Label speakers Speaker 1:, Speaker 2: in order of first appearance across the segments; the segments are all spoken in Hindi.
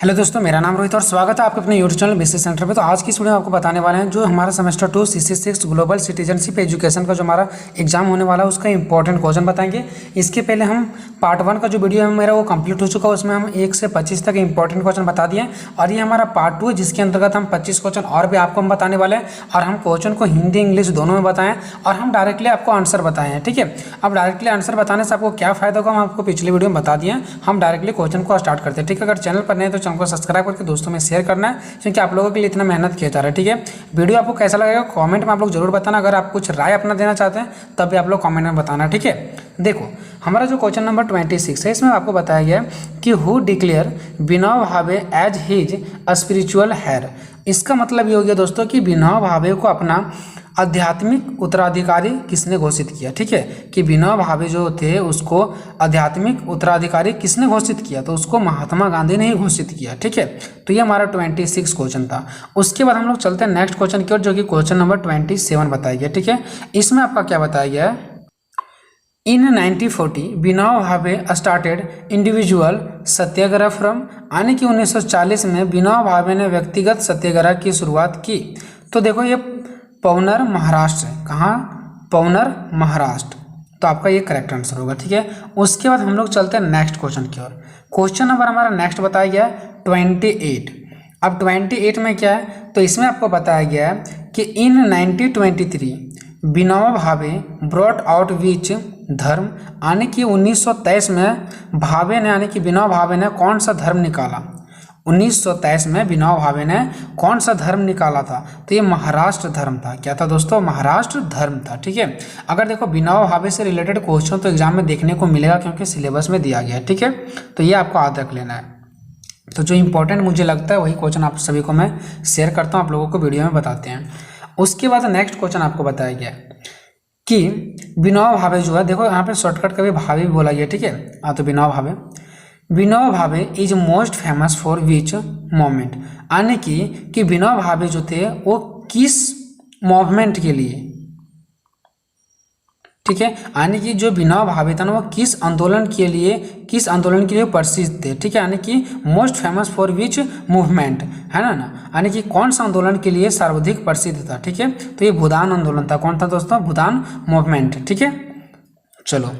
Speaker 1: हेलो दोस्तों, मेरा नाम रोहित और स्वागत है आपके अपने यूट्यूब चैनल बिजनेस सेंटर पे। तो आज की इस वीडियो में आपको बताने वाले हैं जो हमारा semester 2 CC6 global citizenship education का जो हमारा एग्जाम होने वाला है उसका इंपॉर्टेंट क्वेश्चन बताएंगे। इसके पहले हम पार्ट 1 का जो वीडियो है मेरा वो कंप्लीट हो चुका है, उसमें हम 1 से 25 तक इंपॉर्टेंट क्वेश्चन बता दिए। और ये हमारा पार्ट 2 है जिसके अंतर्गत हम 25 क्वेश्चन और भी आपको हम बताने वाले हैं और हम क्वेश्चन को हिंदी इंग्लिश दोनों में बताएं और हम डायरेक्टली आपको आंसर बताएं हैं। ठीक है, अब डायरेक्टली आंसर बताने से आपको क्या फायदा होगा हम आपको पिछले वीडियो में बता दिए। हम डायरेक्टली क्वेश्चन को स्टार्ट करते हैं। ठीक है, अगर चैनल पर नए तो चैनल को सब्सक्राइब करके दोस्तों में शेयर करना है क्योंकि आप लोगों के लिए इतना मेहनत किया जा रहा है। ठीक है, वीडियो आपको कैसा लगेगा कमेंट में आप लोग जरूर बताना। अगर आप कुछ राय अपना देना चाहते हैं तब भी आप लोग कमेंट में बताना। ठीक है, देखो हमारा जो क्वेश्चन नंबर 26 है इसमें आपको बताया गया है कि who declare Vinoba Bhave as his spiritual hair. इसका मतलब ये हो गया दोस्तों कि विनोबा भावे को अपना आध्यात्मिक उत्तराधिकारी किसने घोषित किया। ठीक है, कि विनोबा भावे जो थे उसको आध्यात्मिक उत्तराधिकारी किसने घोषित किया, तो उसको महात्मा गांधी ने ही घोषित किया। ठीक है, तो ये हमारा 26 क्वेश्चन था। उसके बाद हम लोग चलते हैं नेक्स्ट क्वेश्चन की ओर जो कि क्वेश्चन नंबर 27 बताया गया। ठीक है, इसमें आपका क्या बताया गया है, इन 1940 Vinoba Bhave started individual Satyagraha from, यानी कि 1940 में विनोबा भावे ने व्यक्तिगत सत्याग्रह की शुरुआत की। तो देखो ये पवनर महाराष्ट्र है, कहाँ, पवनर महाराष्ट्र, तो आपका ये करेक्ट आंसर होगा। ठीक है, उसके बाद हम लोग चलते हैं नेक्स्ट क्वेश्चन की ओर। क्वेश्चन नंबर हमारा नेक्स्ट बताया गया है 28। अब 28 में क्या है, तो इसमें आपको बताया गया है कि इन 1923 Vinoba Bhave brought out which धर्म, यानी कि 1923 में भावे ने यानी कि विनोबा भावे ने कौन सा धर्म निकाला। 1923 में विनोबा भावे ने कौन सा धर्म निकाला था, तो ये महाराष्ट्र धर्म था। क्या था दोस्तों, महाराष्ट्र धर्म था। ठीक है, अगर देखो विनोबा भावे से रिलेटेड क्वेश्चन तो एग्जाम में देखने को मिलेगा क्योंकि सिलेबस में दिया गया है। ठीक है, तो ये आपको याद रख लेना है। तो जो इंपॉर्टेंट मुझे लगता है वही क्वेश्चन आप सभी को मैं शेयर करता हूँ, आप लोगों को वीडियो में बताते हैं। उसके बाद नेक्स्ट क्वेश्चन आपको बताया गया कि विनोबा भावे जो है, देखो यहाँ पे शॉर्टकट कभी भावे भी बोला गया। ठीक है, तो Vinoba Bhave is most famous for which moment, यानी कि विनोबा भावे जो थे वो किस मूवमेंट के लिए, ठीक है, यानी कि जो विनोबा भावे था ना वो किस आंदोलन के लिए प्रसिद्ध थे। ठीक है, यानी कि most famous for which movement है ना, यानी कि कौन सा आंदोलन के लिए सर्वाधिक प्रसिद्ध था। ठीक है, तो ये भूदान आंदोलन था। कौन था दोस्तों, भूदान मूवमेंट। ठीक है, चलो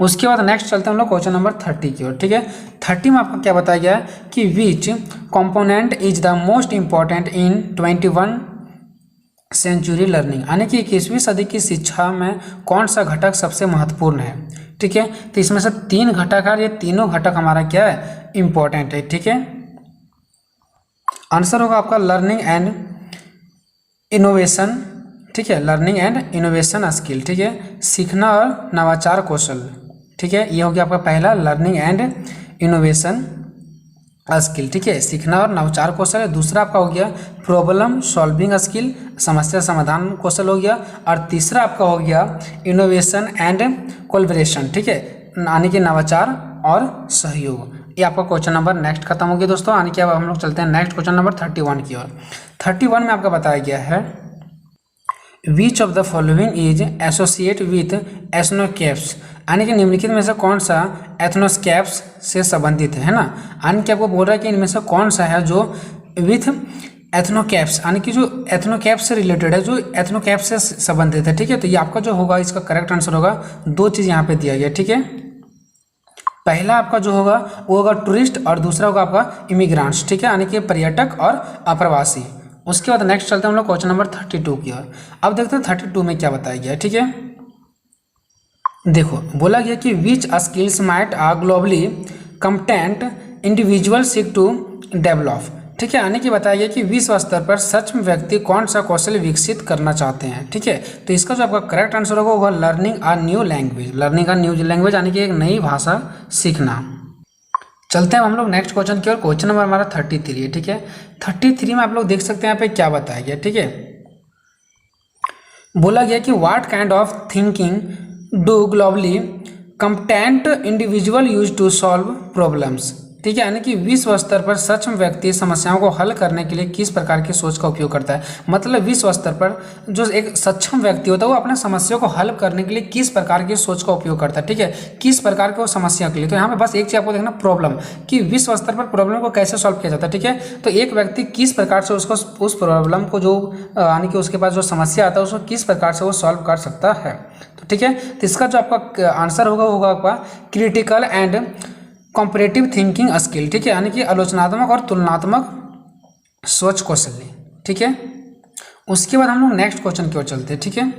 Speaker 1: उसके बाद नेक्स्ट चलते हैं हम लोग क्वेश्चन नंबर 30 की ओर। ठीक है, 30 में आपको क्या बताया गया है कि which component is the most important in 21 century learning, यानी कि 21वीं सदी की शिक्षा में कौन सा घटक सबसे महत्वपूर्ण है। ठीक है, तो इसमें से 3 घटक है, ये तीनों घटक हमारा क्या है, इंपॉर्टेंट है। ठीक है, आंसर होगा आपका लर्निंग एंड इनोवेशन। ठीक है, लर्निंग एंड इनोवेशन स्किल। ठीक है, सीखना और नवाचार कौशल। ठीक है, ये हो गया आपका पहला लर्निंग एंड इनोवेशन स्किल। ठीक है, सीखना और नवाचार कौशल है। दूसरा आपका हो गया प्रॉब्लम सॉल्विंग स्किल, समस्या समाधान कौशल हो गया। और तीसरा आपका हो गया इनोवेशन एंड कोलैबोरेशन। ठीक है, यानी कि नवाचार और सहयोग। ये आपका क्वेश्चन नंबर नेक्स्ट खत्म हो गया दोस्तों, यानी कि अब हम लोग चलते हैं नेक्स्ट क्वेश्चन नंबर 31 की ओर। 31 में आपका बताया गया है which of the following is associate with ethnoscapes, यानी कि निम्नलिखित में से कौन सा एथनोकैप्स से संबंधित है ना, यानी कि आपको बोल रहा है कि इनमें से कौन सा है जो विथ एथनोकैप्स, यानी कि जो एथनोकैप्स से रिलेटेड है, जो एथनोकैप्स से संबंधित है। ठीक है, तो ये आपका जो होगा इसका करेक्ट आंसर होगा, 2 चीज़ यहाँ पे दिया गया। ठीक है, पहला आपका जो होगा वो होगा टूरिस्ट और दूसरा होगा आपका इमिग्रांट्स। ठीक है, यानी कि पर्यटक और अप्रवासी। उसके बाद नेक्स्ट चलते हैं हम लोग क्वेश्चन नंबर 32 की ओर। अब देखते हैं 32 में क्या बताया गया है। ठीक है, देखो बोला गया कि which skills might a globally competent individual seek to develop. ठीक है, यानी कि बताया गया कि विश्व स्तर पर सच में व्यक्ति कौन सा कौशल विकसित करना चाहते हैं। ठीक है, तो इसका जो आपका करेक्ट आंसर होगा वो learning a new language. Learning a new language यानी कि एक नई भाषा सीखना। चलते हैं हम लोग नेक्स्ट क्वेश्चन की ओर। क्वेश्चन नंबर हमारा 33 है। ठीक है, 33 में आप लोग देख सकते हैं यहाँ पे क्या बताया गया। ठीक है, बोला गया कि what kind of thinking do globally competent individual use to solve problems. ठीक है, यानी कि विश्व स्तर पर सक्षम व्यक्ति समस्याओं को हल करने के लिए किस प्रकार की सोच का उपयोग करता है। मतलब विश्व स्तर पर जो एक सक्षम व्यक्ति होता है वो अपने समस्या को हल करने के लिए किस प्रकार की सोच का उपयोग करता है। ठीक है, किस प्रकार के वो समस्या के लिए। तो यहाँ पे बस एक चीज आपको देखना, प्रॉब्लम, कि विश्व स्तर पर प्रॉब्लम को कैसे सॉल्व किया जाता है। ठीक है, तो एक व्यक्ति किस प्रकार से उसको उस प्रॉब्लम को जो यानी कि उसके पास जो समस्या आता है उसको किस प्रकार से वो सॉल्व कर सकता है। तो ठीक है, तो इसका जो आपका आंसर होगा आपका critical and comparative thinking skill. ठीक है, यानी कि आलोचनात्मक और तुलनात्मक सोच कौशल। ठीक है, उसके बाद हम लोग नेक्स्ट क्वेश्चन की ओर चलते हैं। ठीक है,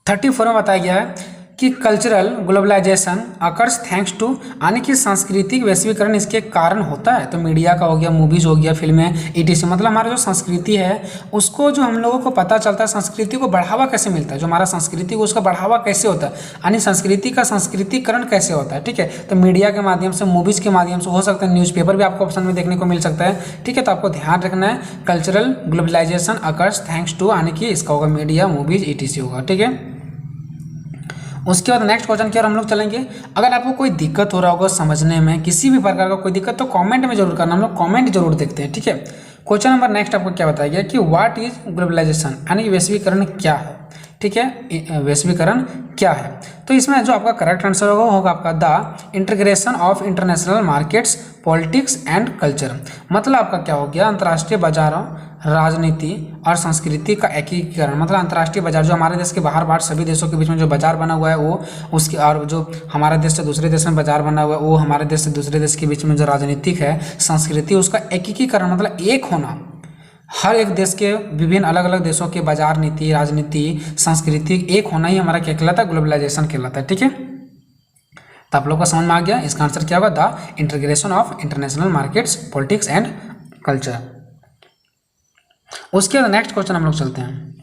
Speaker 1: 34 में बताया गया है कि cultural globalisation occurs thanks to, यानी कि सांस्कृतिक वैश्वीकरण इसके कारण होता है। तो मीडिया का हो गया, मूवीज हो गया, फिल्में, ईटीसी, मतलब हमारा जो संस्कृति है उसको जो हम लोगों को पता चलता है, संस्कृति को बढ़ावा कैसे मिलता है, जो हमारा संस्कृति को उसका बढ़ावा कैसे होता है, यानी संस्कृति का संस्कृतिकरण कैसे होता है। ठीक है, तो मीडिया के माध्यम से, मूवीज के माध्यम से हो सकता है, न्यूज़पेपर भी आपको ऑप्शन में देखने को मिल सकता है। ठीक है, तो आपको ध्यान रखना है cultural globalisation occurs thanks to, यानी कि इसका होगा मीडिया, मूवीज, ईटीसी होगा। ठीक है, उसके बाद नेक्स्ट क्वेश्चन की ओर हम लोग चलेंगे। अगर आपको कोई दिक्कत हो रहा होगा समझने में, किसी भी प्रकार का कोई दिक्कत, तो कमेंट में जरूर करना, हम लोग कमेंट जरूर देखते हैं। ठीक है, क्वेश्चन नंबर नेक्स्ट आपको क्या बताया गया कि व्हाट इज ग्लोबलाइजेशन, यानी वैश्वीकरण क्या है। ठीक है, वैश्वीकरण क्या है। तो इसमें जो आपका करेक्ट आंसर होगा वो होगा आपका the integration of international markets, politics and culture. मतलब आपका क्या हो गया, अंतर्राष्ट्रीय बाजारों, राजनीति और संस्कृति का एकीकरण। मतलब अंतर्राष्ट्रीय बाजार जो हमारे देश के बाहर सभी देशों के बीच में जो बाजार बना हुआ है वो उसके, और जो हमारे देश से दूसरे देश में बाजार बना हुआ है वो हमारे देश से दूसरे देश के बीच में जो राजनीतिक है, संस्कृति, उसका एकीकरण, मतलब एक होना। हर एक देश के विभिन्न अलग अलग देशों के बाजार नीति, राजनीति, संस्कृति एक होना ही हमारा क्या कहलाता है, ग्लोबलाइजेशन कहलाता है। ठीक है, तो आप लोग को समझ में आ गया, इसका आंसर क्या होगा, the integration of international markets, politics and culture. उसके बाद नेक्स्ट क्वेश्चन हम लोग चलते हैं।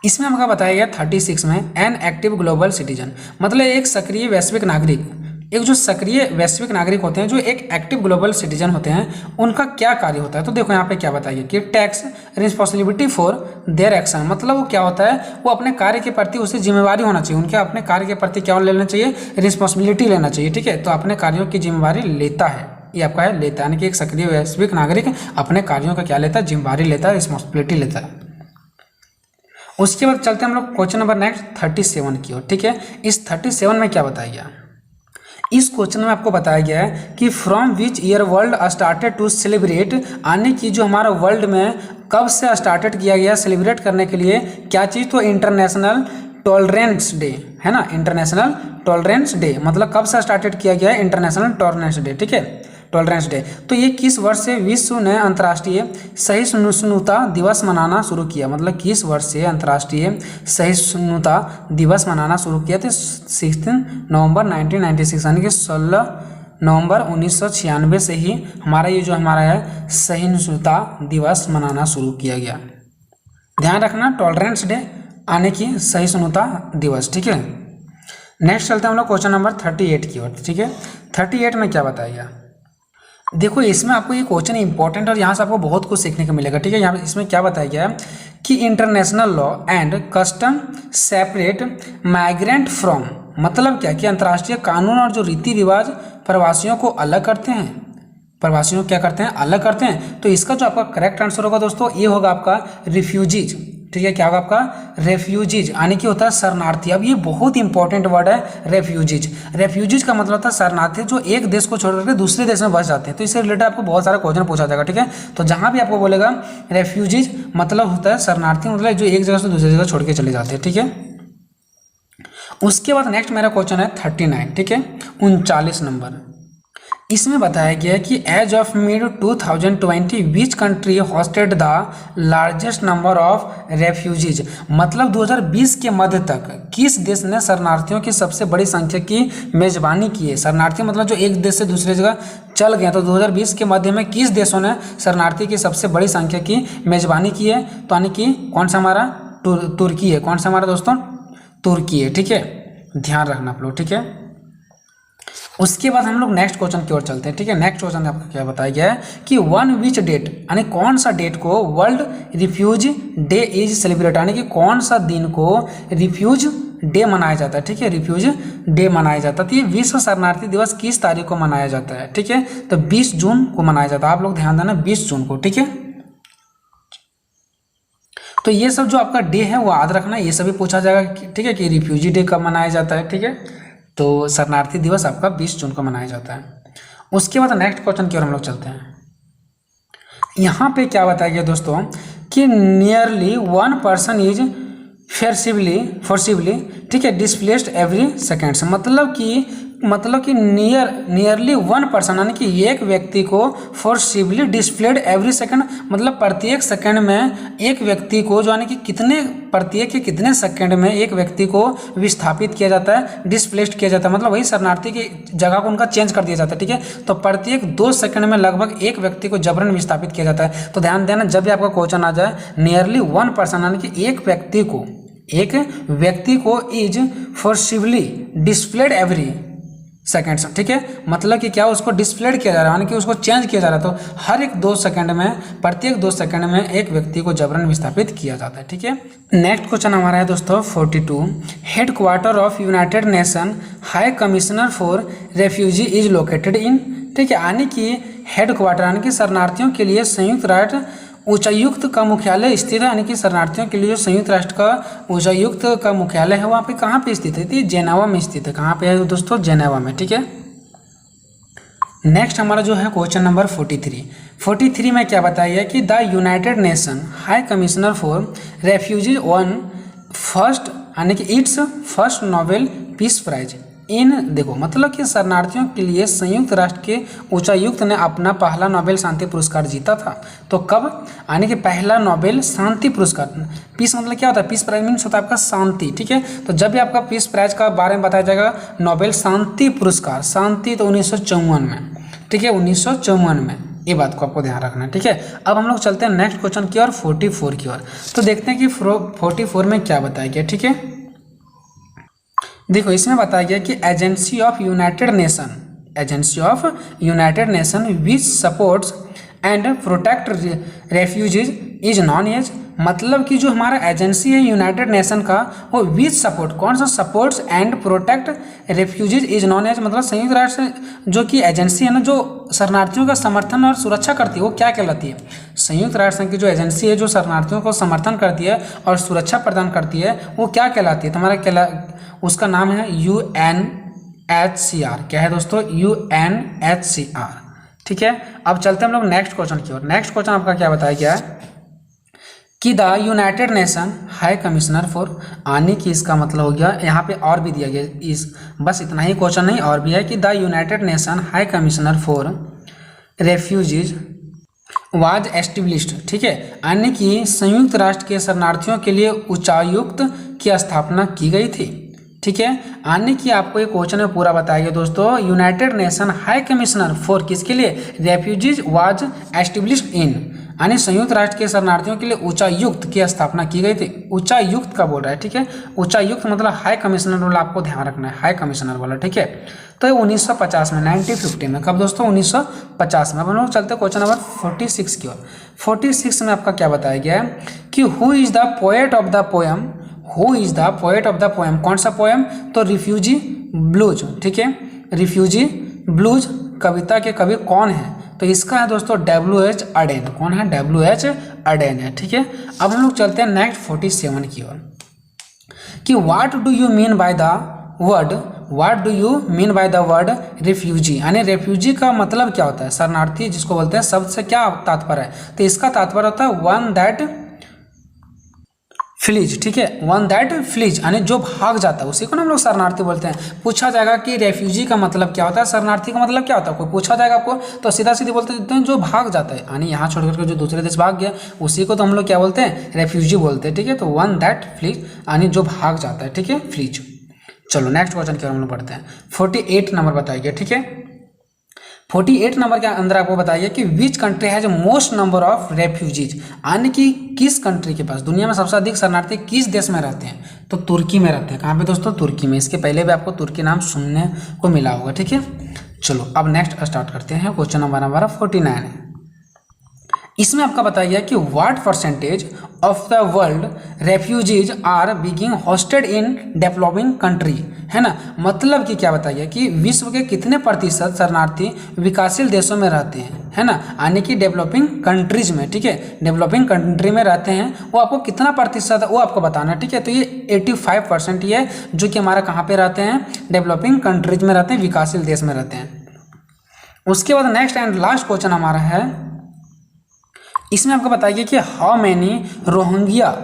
Speaker 1: इसमें हमको बताया गया 36 में, एन एक्टिव ग्लोबल सिटीजन, मतलब एक सक्रिय वैश्विक नागरिक। एक जो सक्रिय वैश्विक नागरिक होते हैं, जो एक एक्टिव ग्लोबल सिटीजन होते हैं, उनका क्या कार्य होता है। तो देखो यहाँ पे क्या बताइए कि tax responsibility for their action, मतलब वो क्या होता है, वो अपने कार्य के प्रति उसे जिम्मेवारी होना चाहिए, उनके अपने कार्य के प्रति क्या लेना चाहिए, रिस्पॉन्सिबिलिटी लेना चाहिए। ठीक है, तो अपने कार्यों की जिम्मेवारी लेता है, ये आपका है लेता है, यानी कि एक सक्रिय वैश्विक नागरिक अपने कार्यों का क्या लेता है, जिम्मेवारी लेता है, रिस्पॉन्सिबिलिटी लेता है। उसके बाद चलते हैं हम लोग क्वेश्चन नंबर नेक्स्ट 37 की ओर। ठीक है, इस 37 में क्या बताया गया, इस क्वेश्चन में आपको बताया गया है कि from which year world started to celebrate, यानी कि जो हमारा वर्ल्ड में कब से स्टार्टेड किया गया सेलिब्रेट करने के लिए क्या चीज़, तो इंटरनेशनल टॉलरेंस डे है ना, इंटरनेशनल टॉलरेंस डे, मतलब कब से स्टार्टेड किया गया है, इंटरनेशनल टॉलरेंस डे। ठीक है, टॉलरेंस डे। तो ये किस वर्ष से विश्व ने अंतर्राष्ट्रीय सहिष्णुता दिवस मनाना शुरू किया, मतलब किस वर्ष से अंतर्राष्ट्रीय सहिष्णुता दिवस मनाना शुरू किया, तो 16 नवंबर 1996, यानी कि 16 नवंबर 1996 से ही हमारा ये जो हमारा है सहिष्णुता दिवस मनाना शुरू किया गया। ध्यान रखना, टॉलरेंस डे यानी कि सहिष्णुता दिवस। ठीक है, नेक्स्ट चलते हैं हम लोग क्वेश्चन नंबर 38 की ओर। ठीक है, 38 में क्या बताया गया, देखो इसमें आपको ये क्वेश्चन इंपॉर्टेंट और यहाँ से आपको बहुत कुछ सीखने को मिलेगा। ठीक है, यहाँ इसमें क्या बताया गया है कि international law and custom separate migrant from, मतलब क्या कि अंतर्राष्ट्रीय कानून और जो रीति रिवाज प्रवासियों को अलग करते हैं, प्रवासियों को क्या करते हैं, अलग करते हैं। तो इसका जो आपका करेक्ट आंसर होगा दोस्तों, ये होगा आपका रिफ्यूजीज। ठीक है, क्या होगा आपका, रेफ्यूजीज, यानी कि होता है शरणार्थी। अब ये बहुत इंपॉर्टेंट वर्ड है, रेफ्यूजीज। रेफ्यूजीज का मतलब होता है शरणार्थी, जो एक देश को छोड़ करके दूसरे देश में बस जाते हैं। तो इससे रिलेटेड आपको बहुत सारा क्वेश्चन पूछा जाएगा। ठीक है, तो जहां भी आपको बोलेगा रेफ्यूजीज मतलब होता है शरणार्थी, मतलब जो एक जगह से दूसरी जगह छोड़ के चले जाते हैं। ठीक है, उसके बाद नेक्स्ट मेरा क्वेश्चन है 39। ठीक है, 39 नंबर। इसमें बताया गया है कि as of mid 2020 which country hosted the largest number of refugees, मतलब 2020 के मध्य तक किस देश ने शरणार्थियों की सबसे बड़ी संख्या की मेजबानी की है। शरणार्थी मतलब जो एक देश से दूसरी जगह चल गए, तो 2020 के मध्य में किस देशों ने शरणार्थी की सबसे बड़ी संख्या की मेजबानी की है, तो यानी कि कौन सा हमारा तुर्की है। कौन सा हमारा दोस्तों, तुर्की है। ठीक है, ध्यान रखना आप लोग। ठीक है, उसके बाद हम लोग नेक्स्ट क्वेश्चन की ओर चलते हैं। ठीक है, नेक्स्ट क्वेश्चन आपको क्या बताया गया है कि वन विच डेट, यानी कौन सा डेट को world refuge day is celebrate, यानी कि कौन सा दिन को रिफ्यूज डे मनाया जाता है, ठीक है, रिफ्यूज डे मनाया जाता है। तो ये विश्व शरणार्थी दिवस किस तारीख को मनाया जाता है, ठीक है, तो 20 जून को मनाया जाता है। आप लोग ध्यान देना 20 जून को, ठीक है। तो ये सब जो आपका डे है वो याद रखना, ये सभी पूछा जाएगा, ठीक है, कि रिफ्यूजी डे कब मनाया जाता है, ठीक है। तो शरणार्थी दिवस आपका 20 जून को मनाया जाता है। उसके बाद नेक्स्ट क्वेश्चन की ओर हम लोग चलते हैं। यहाँ पे क्या बताया गया दोस्तों कि नियरली 1 पर्सन इज फोर्सिबली, ठीक है, डिस्प्लेस्ड एवरी सेकेंड्स, मतलब कि नियरली 1 पर्सन यानी कि एक व्यक्ति को फोर्सिबली डिस्प्लेड एवरी सेकंड, मतलब प्रत्येक सेकंड में एक व्यक्ति को, जो यानी कि कितने सेकंड में एक व्यक्ति को विस्थापित किया जाता है, डिस्प्लेस्ड किया जाता है, मतलब वही शरणार्थी की जगह को उनका चेंज कर दिया जाता है, ठीक है। तो प्रत्येक 2 सेकंड में लगभग एक व्यक्ति को जबरन विस्थापित किया जाता है। तो ध्यान देना, जब भी आपका क्वेश्चन आ जाए नियरली 1 पर्सन यानी कि एक व्यक्ति को is forcibly displayed every seconds, ठीक है, मतलब कि क्या उसको डिस्प्लेड किया जा रहा है, यानी कि उसको चेंज किया जा रहा है। तो हर एक 2 सेकंड में, प्रत्येक 2 सेकंड में एक व्यक्ति को जबरन विस्थापित किया जाता है, ठीक है। नेक्स्ट क्वेश्चन हमारा है दोस्तों 42। Headquarter of United Nation High Commissioner for refugee is located in, ठीक है, यानी कि हेडक्वार्टर यानी कि शरणार्थियों के लिए संयुक्त राष्ट्र उच्चायुक्त का मुख्यालय स्थित है, यानी कि शरणार्थियों के लिए संयुक्त राष्ट्र का उच्चायुक्त का मुख्यालय है वहाँ पे कहाँ पे स्थित है, तो जेनेवा में स्थित है। कहाँ पे है दोस्तों, जेनेवा में, ठीक है। नेक्स्ट हमारा जो है क्वेश्चन नंबर 43 में क्या बताया गया कि the United Nation High Commissioner for Refugees won first, यानी कि it's first Nobel peace prize in, देखो मतलब कि शरणार्थियों के लिए संयुक्त राष्ट्र के उच्चायुक्त ने अपना पहला नोबेल शांति पुरस्कार जीता था। तो कब, यानी कि पहला नोबेल शांति पुरस्कार, पीस मतलब क्या होता है, पीस प्राइज मीन्स होता है आपका शांति, ठीक है। तो जब भी आपका पीस प्राइज का बारे में बताया जाएगा नोबेल शांति पुरस्कार, शांति, तो 1954 में, ठीक है, 1954 में, ये बात को आपको ध्यान रखना है, ठीक है। अब हम लोग चलते हैं नेक्स्ट क्वेश्चन की ओर 44 की ओर। तो देखते हैं कि 44 में क्या बताया गया, ठीक है। देखो इसमें बताया गया कि agency of United Nation which supports and protect refugees is known as, मतलब कि जो हमारा एजेंसी है यूनाइटेड नेशन का वो विच सपोर्ट, कौन सा supports and protect refugees is known as, मतलब संयुक्त राष्ट्र जो कि एजेंसी है ना, जो शरणार्थियों का समर्थन और सुरक्षा करती है, वो क्या कहलाती है, संयुक्त राष्ट्र की जो एजेंसी है जो शरणार्थियों को समर्थन करती है और सुरक्षा प्रदान करती है, वो क्या कहलाती है, तुम्हारा उसका नाम है UNHCR। क्या है दोस्तों, UNHCR, ठीक है। अब चलते हैं हम लोग नेक्स्ट क्वेश्चन की ओर। नेक्स्ट क्वेश्चन आपका क्या बताया गया है कि the United Nation High Commissioner for, आने की इसका मतलब हो गया, यहाँ पे और भी दिया गया, इस बस इतना ही क्वेश्चन नहीं, और भी है कि the United Nation High Commissioner for refugees was established, ठीक है, यानी कि संयुक्त राष्ट्र के शरणार्थियों के लिए उच्चायुक्त की स्थापना की गई थी, ठीक है। आने की आपको एक क्वेश्चन में पूरा बताया गया दोस्तों, United Nation High Commissioner for किसके लिए, रेफ्यूजीज वाज एस्टेब्लिश्ड इन, यानी संयुक्त राष्ट्र के शरणार्थियों के लिए उच्चायुक्त की स्थापना की गई थी। उच्चायुक्त का बोल रहा है, ठीक है, उच्चायुक्त मतलब हाई कमिश्नर वाला आपको ध्यान रखना है, हाई कमिश्नर वाला, ठीक है। तो ये 1950 में, 1950 में, कब दोस्तों, 1950 में। अब हम लोग चलते हैं क्वेश्चन नंबर 46 की ओर। 46 में आपका क्या बताया गया है कि who is the poet of the poem, who is the poet of the poem, कौन सा पोएम, तो रिफ्यूजी ब्लूज, ठीक है, रिफ्यूजी ब्लूज कविता के कवि कौन है, तो इसका है दोस्तों W.H. अडेन। कौन है, W.H. अडेन है, ठीक है। अब हम लोग चलते हैं नेक्स्ट 47 की ओर कि what do you mean by the word refugee, यानी रेफ्यूजी का मतलब क्या होता है, शरणार्थी जिसको बोलते हैं, शब्द से क्या तात्पर्य है, तो इसका तात्पर्य होता है वन दैट फ्लीज, ठीक है, वन दैट फ्लीज, यानी जो भाग जाता है उसी को ना हम लोग शरणार्थी बोलते हैं। पूछा जाएगा कि रेफ्यूजी का मतलब क्या होता है, शरणार्थी का मतलब क्या होता है, कोई पूछा जाएगा आपको, तो सीधा सीधी बोलते हैं जो भाग जाता है, यानी यहाँ छोड़ करके जो दूसरे देश भाग गया उसी को तो हम लोग क्या बोलते हैं, रेफ्यूजी बोलते हैं, ठीक है। तो वन दैट फ्लीज यानी जो भाग जाता है, ठीक है, फ्लीज। चलो नेक्स्ट क्वेश्चन की ओर हम लोग पढ़ते हैं। 48 नंबर बताइए, ठीक है। 48 नंबर के अंदर आपको बताइए कि which country has most number of refugees, यानी कि किस कंट्री के पास दुनिया में सबसे अधिक शरणार्थी किस देश में रहते हैं, तो तुर्की में रहते हैं। कहाँ पे दोस्तों, तुर्की में। इसके पहले भी आपको तुर्की नाम सुनने को मिला होगा, ठीक है। चलो अब नेक्स्ट स्टार्ट करते हैं। क्वेश्चन नंबर 49 है, इसमें आपका बताइए कि what percentage of the world refugees are being hosted in developing country, है ना। मतलब कि क्या बताइए कि विश्व के कितने प्रतिशत शरणार्थी विकासशील देशों में रहते हैं, है ना, यानी कि डेवलपिंग कंट्रीज में, ठीक है, डेवलपिंग कंट्री में रहते हैं, वो आपको कितना प्रतिशत वो आपको बताना, ठीक है। तो ये 85% ये जो कि हमारा कहाँ पे रहते हैं, डेवलपिंग कंट्रीज में रहते हैं, विकासशील देश में रहते हैं। उसके बाद नेक्स्ट एंड लास्ट क्वेश्चन हमारा है, इसमें आपको बताइए कि how many Rohingya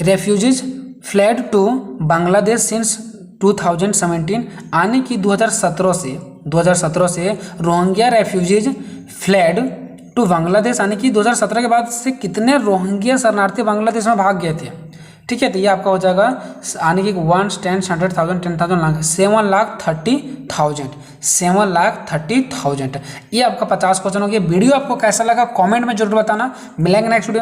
Speaker 1: refugees fled to Bangladesh since 2017, यानी कि 2017 से Rohingya refugees fled to Bangladesh, यानी कि 2017 के बाद से कितने रोहिंग्या शरणार्थी बांग्लादेश में भाग गए थे, ठीक है। तो ये आपका हो जाएगा यानी कि 1, 10, 100,000, 10,000 लाख 7,30,000। ये आपका 50 क्वेश्चन हो गया। वीडियो आपको कैसा लगा कमेंट में जरूर बताना। मिलेंगे नेक्स्ट वीडियो।